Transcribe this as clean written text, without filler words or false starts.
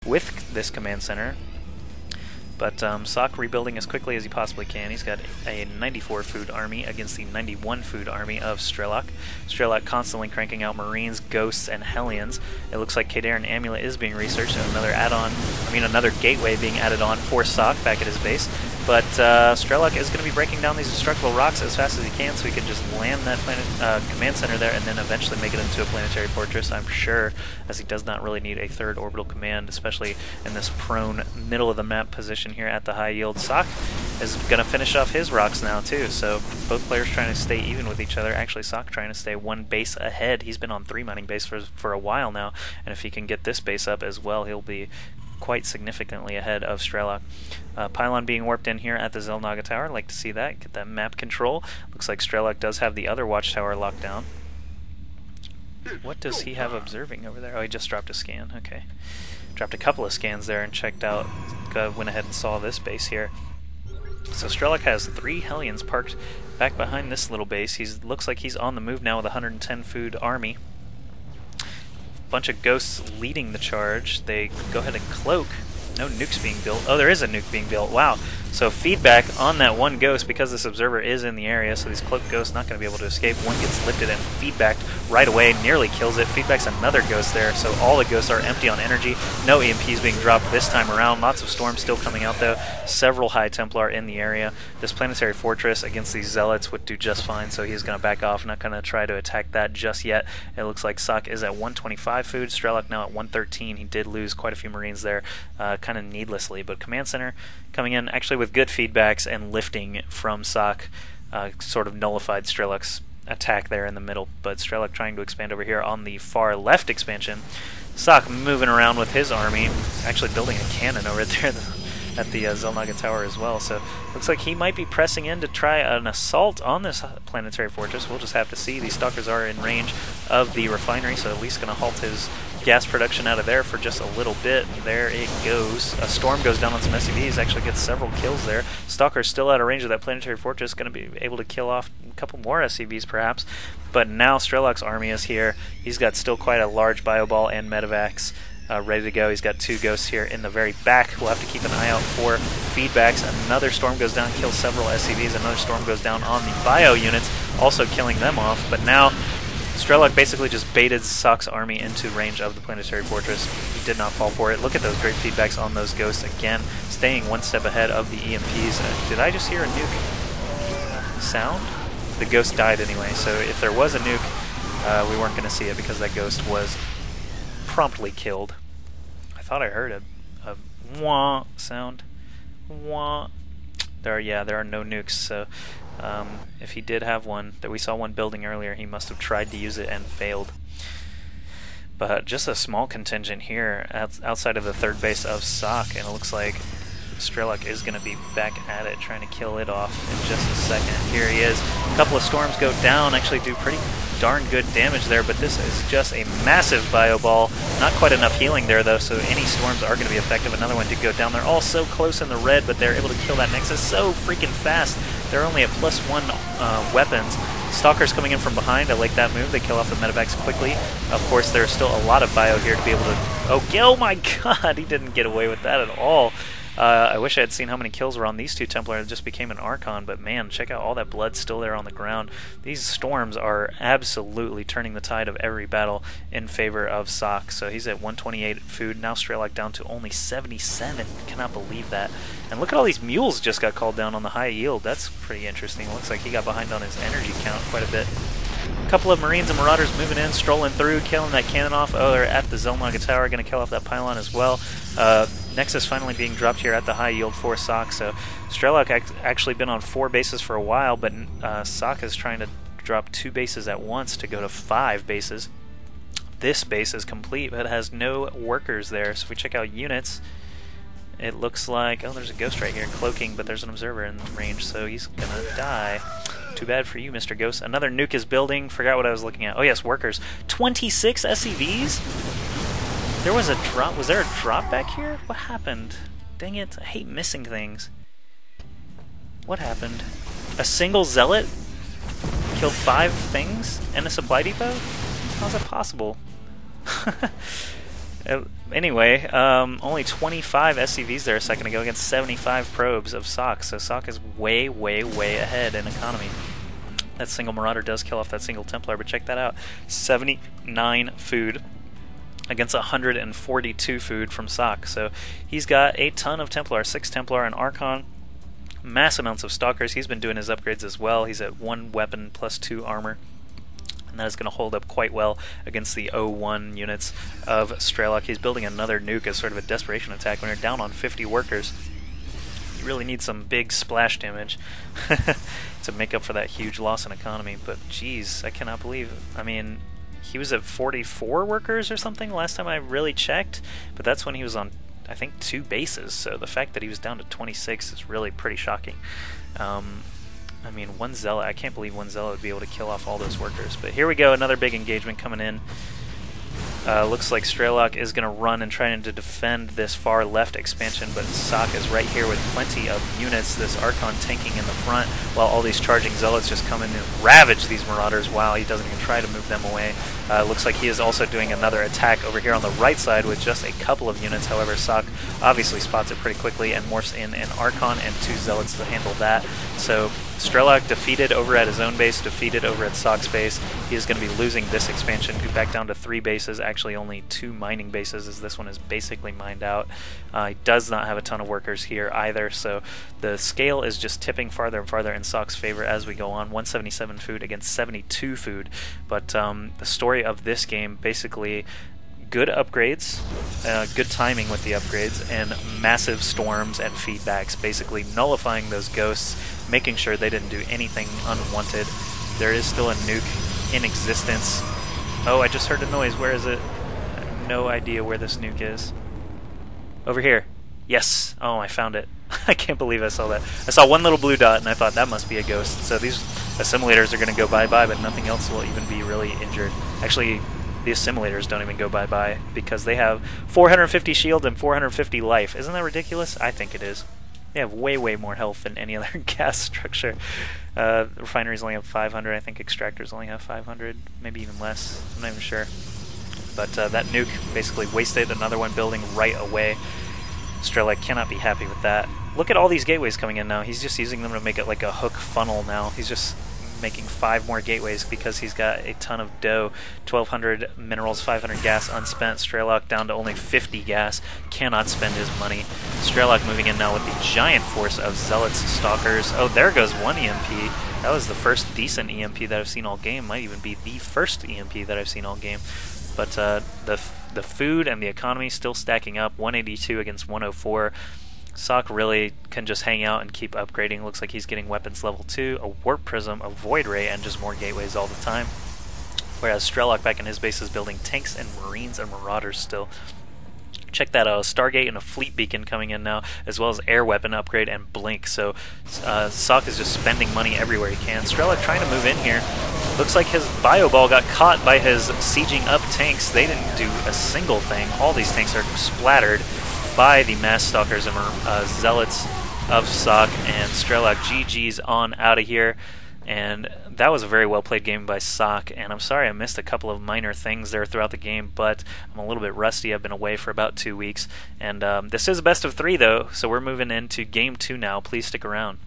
with this command center. But Socke rebuilding as quickly as he possibly can. He's got a 94 food army against the 91 food army of Strelok. Strelok constantly cranking out Marines, Ghosts, and Hellions. It looks like Terran Amulet is being researched, and another gateway being added on for Socke back at his base. But Strelok is going to be breaking down these destructible rocks as fast as he can, so he can just land that command center there and then eventually make it into a planetary fortress, I'm sure, as he does not really need a third orbital command, especially in this prone middle of the map position here at the high yield. Socke is going to finish off his rocks now too, so both players trying to stay even with each other. Actually, Socke trying to stay one base ahead. He's been on 3 mining base for a while now, and if he can get this base up as well, he'll be quite significantly ahead of Strelok. Pylon being warped in here at the Xel'Naga Tower. Like to see that. Get that map control. Looks like Strelok does have the other watchtower locked down. What does he have observing over there? Oh, he just dropped a scan. Okay. Dropped a couple of scans there and checked out. Went ahead and saw this base here. So Strelok has 3 Hellions parked back behind this little base. Looks like he's on the move now with a 110 food army. Bunch of Ghosts leading the charge. They go ahead and cloak. No nukes being built. Oh, there is a nuke being built. Wow. So feedback on that one Ghost because this observer is in the area, so these cloaked Ghosts not going to be able to escape. One gets lifted and feedbacked right away, nearly kills it. Feedbacks another Ghost there, so all the Ghosts are empty on energy. No EMPs being dropped this time around. Lots of storms still coming out though. Several High Templar in the area. This planetary fortress against these Zealots would do just fine, so he's going to back off. Not going to try to attack that just yet. It looks like Socke is at 125 food. Strelok now at 113. He did lose quite a few Marines there, kind of needlessly, but command center coming in actually with good feedbacks and lifting from Socke sort of nullified Strelok's attack there in the middle. But Strelok trying to expand over here on the far left expansion. Socke moving around with his army, actually building a cannon over there at the Xel'Naga Tower as well. So looks like he might be pressing in to try an assault on this planetary fortress. We'll just have to see. These stalkers are in range of the refinery, so at least going to halt his gas production out of there for just a little bit. There it goes. A storm goes down on some SCVs, actually gets several kills there. Stalker's still out of range of that planetary fortress, going to be able to kill off a couple more SCVs perhaps. But now Strelok's army is here. He's got still quite a large bioball and medevacs ready to go. He's got 2 Ghosts here in the very back. We'll have to keep an eye out for feedbacks. Another storm goes down, kills several SCVs. Another storm goes down on the bio units, also killing them off. But now Strelok basically just baited Socke's army into range of the planetary fortress. He did not fall for it. Look at those great feedbacks on those Ghosts again, staying one step ahead of the EMPs. Did I just hear a nuke sound? The Ghost died anyway, so if there was a nuke, we weren't going to see it because that Ghost was promptly killed. I thought I heard a wah sound. Wah. There are no nukes, so if he did have one, that we saw one building earlier, he must have tried to use it and failed. But just a small contingent here outside of the third base of Socke, and it looks like Strelok is going to be back at it, trying to kill it off in just a second. Here he is. A couple of storms go down, actually do pretty darn good damage there, but this is just a massive bio ball. Not quite enough healing there though, so any storms are going to be effective. Another one did go down. They're all so close in the red, but they're able to kill that Nexus so freaking fast. They're only at +1 weapons. Stalkers coming in from behind. I like that move. They kill off the medevacs quickly. Of course, there's still a lot of bio here to be able to... Oh my god, he didn't get away with that at all. I wish I had seen how many kills were on these 2 Templar. It just became an Archon, but man, check out all that blood still there on the ground. These storms are absolutely turning the tide of every battle in favor of Socke. So he's at 128 food. Now Strelok down to only 77. Cannot believe that. And look at all these mules just got called down on the high yield. That's pretty interesting. Looks like he got behind on his energy count quite a bit. A couple of Marines and Marauders moving in, strolling through, killing that cannon off. Oh, they're at the Xel'Naga Tower, going to kill off that pylon as well. Nexus finally being dropped here at the high yield for Socke. So Strelok actually been on 4 bases for a while, but Socke is trying to drop 2 bases at once to go to 5 bases. This base is complete, but it has no workers there. So if we check out units, it looks like... Oh, there's a Ghost right here cloaking, but there's an observer in range, so he's going to die. Too bad for you, Mr. Ghost. Another nuke is building. Forgot what I was looking at. Oh yes, workers. 26 SCVs? There was a drop. Was there a drop back here? What happened? Dang it. I hate missing things. What happened? A single Zealot killed 5 things in a supply depot? How's that possible? Anyway, only 25 SCVs there a second ago against 75 probes of Socke, so Socke is way, way, way ahead in economy. That single Marauder does kill off that single Templar, but check that out. 79 food against 142 food from Socke. So he's got a ton of Templar, 6 Templar and Archon, mass amounts of Stalkers. He's been doing his upgrades as well. He's at 1 weapon plus 2 armor. And that is going to hold up quite well against the 0-1 units of Strelok. He's building another nuke as sort of a desperation attack when you're down on 50 workers. You really need some big splash damage to make up for that huge loss in economy. But geez, I cannot believe it. I mean, he was at 44 workers or something last time I really checked, but that's when he was on, I think, 2 bases. So the fact that he was down to 26 is really pretty shocking. I mean, 1 Zealot, I can't believe 1 Zealot would be able to kill off all those workers. But here we go, another big engagement coming in. Looks like Strelok is going to run and try to defend this far left expansion, but Socke is right here with plenty of units. This Archon tanking in the front, while all these charging Zealots just come in and ravage these Marauders. Wow, he doesn't even try to move them away. Looks like he is also doing another attack over here on the right side with just a couple of units. However, Socke obviously spots it pretty quickly and morphs in an Archon and 2 Zealots to handle that. So Strelok defeated over at his own base, defeated over at Socke's base. He is going to be losing this expansion, back down to 3 bases, actually only 2 mining bases, as this one is basically mined out. He does not have a ton of workers here either, so the scale is just tipping farther and farther in Socke's favor as we go on. 177 food against 72 food, but the story of this game, basically good upgrades, good timing with the upgrades, and massive storms and feedbacks, basically nullifying those ghosts, making sure they didn't do anything unwanted. There is still a nuke in existence. Oh, I just heard a noise. Where is it? I have no idea where this nuke is. Over here. Yes. Oh, I found it. I can't believe I saw that. I saw one little blue dot and I thought that must be a ghost. So these assimilators are going to go bye-bye, but nothing else will even be really injured. Actually, the assimilators don't even go bye-bye because they have 450 shield and 450 life. Isn't that ridiculous? I think it is. They have way, way more health than any other gas structure. Refineries only have 500. I think extractors only have 500, maybe even less. I'm not even sure. But that nuke basically wasted another one building right away. Strelok cannot be happy with that. Look at all these gateways coming in now. He's just using them to make it like a hook funnel now. He's just making 5 more gateways because he's got a ton of dough. 1,200 minerals, 500 gas unspent. Strelok down to only 50 gas. Cannot spend his money. Strelok moving in now with the giant force of Zealots, Stalkers. Oh, there goes 1 EMP. That was the first decent EMP that I've seen all game. Might even be the first EMP that I've seen all game. But the food and the economy still stacking up. 182 against 104. Socke really can just hang out and keep upgrading. Looks like he's getting weapons level 2, a Warp Prism, a Void Ray, and just more gateways all the time. Whereas Strelok back in his base is building tanks and Marines and Marauders still. Check that out, a Stargate and a Fleet Beacon coming in now, as well as Air Weapon upgrade and Blink. So Socke is just spending money everywhere he can. Strelok trying to move in here. Looks like his Bio Ball got caught by his sieging up tanks. They didn't do a single thing. All these tanks are splattered by the Mass Stalkers and Zealots of Socke, and Strelok GG's on out of here. And that was a very well played game by Socke, and I'm sorry I missed a couple of minor things there throughout the game, but I'm a little bit rusty. I've been away for about 2 weeks, and this is a best of 3 though, so we're moving into game 2 now. Please stick around.